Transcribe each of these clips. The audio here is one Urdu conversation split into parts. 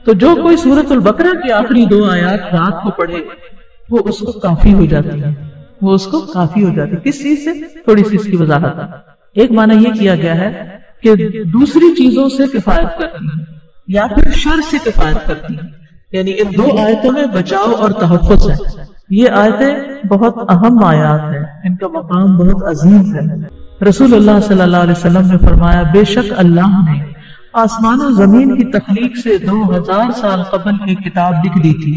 تو جو کوئی سورۃ البقرہ کی آخری 2 آیات رات کو پڑھے وہ اس کو کافی ہو جاتی ہے، وہ اس کو کافی ہو جاتی ہے۔ کس چیز سے؟ تھوڑی سی اس کی وضاحت ہے۔ ایک معنی یہ کیا گیا ہے کہ دوسری چیزوں سے کفایت کرتی ہے یا پھر شر سے کفایت کرتی ہے، یعنی ان 2 آیتوں میں بچاؤ اور تحفظ ہے۔ یہ آیتیں بہت اہم آیات ہیں، ان کا مقام بہت عظیم ہے۔ رسول اللہ صلی اللہ علیہ وسلم نے فرمایا، بے شک اللہ نے آسمان و زمین کی تخلیق سے 2000 سال قبل ایک کتاب لکھ دی تھی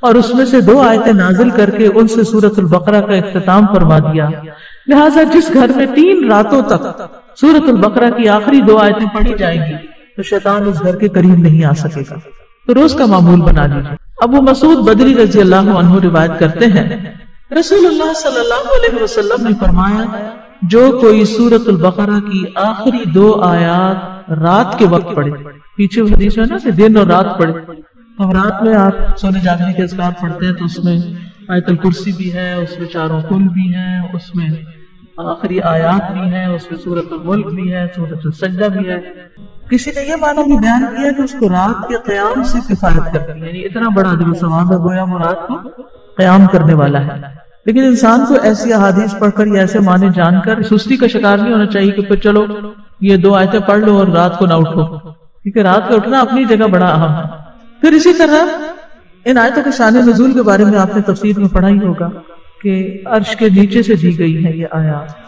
اور اس میں سے 2 آیتیں نازل کر کے ان سے سورۃ البقرہ کا اختتام فرما دیا۔ لہٰذا جس گھر میں 3 راتوں تک سورۃ البقرہ کی آخری 2 آیتیں پڑھی جائیں گی تو شیطان اس گھر کے قریب نہیں آ سکے گا، تو روز کا معمول بنا لیجیے۔ ابو مسعود بدری رضی اللہ عنہ روایت کرتے ہیں، رسول اللہ صلی اللہ علیہ وسلم نے فرمایا، جو کوئی سورۃ البقرہ کی آخری 2 آیات رات کے وقت پڑھے، پیچھے حدیث ہے نا کہ دن اور رات پڑھے، تو رات میں آپ سونے جاگنے کے اذکار پڑھتے ہیں تو اس میں آیت الکرسی بھی ہے، اس میں 4 کل بھی ہیں، اس میں آخری آیات بھی ہیں، اس میں سورۃ الملک بھی ہے، سورۃ السجدہ بھی ہے۔ کسی نے یہ معنی بھی بیان کیا کہ اس کو رات کے قیام سے کفایت کرتی ہے، یعنی اتنا بڑا اجر و ثواب ہے، گویا وہ رات کو قیام کرنے والا ہے۔ لیکن انسان کو ایسی احادیث پڑھ کر یا ایسے معنی جان کر سستی کا شکار نہیں ہونا چاہیے کہ پھر چلو یہ 2 آیتیں پڑھ لو اور رات کو نہ اٹھو، کیونکہ رات کو اٹھنا اپنی جگہ بڑا اہم ہے۔ پھر اسی طرح ان آیتوں کے شان نزول کے بارے میں آپ نے تفسیر میں پڑھا ہی ہوگا کہ عرش کے نیچے سے دی گئی ہے یہ آیات۔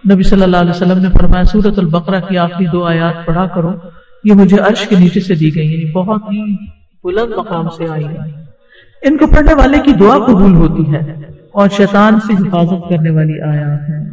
نبی صلی اللہ علیہ وسلم نے فرمایا، سورۃ البقرہ کی آخری 2 آیات پڑھا کرو، یہ مجھے عرش کے نیچے سے دی گئی، یعنی بہت ہی بلند مقام سے آئی ہے۔ ان کو پڑھنے والے کی دعا قبول ہوتی ہے اور شیطان سے حفاظت کرنے والی آیات ہیں۔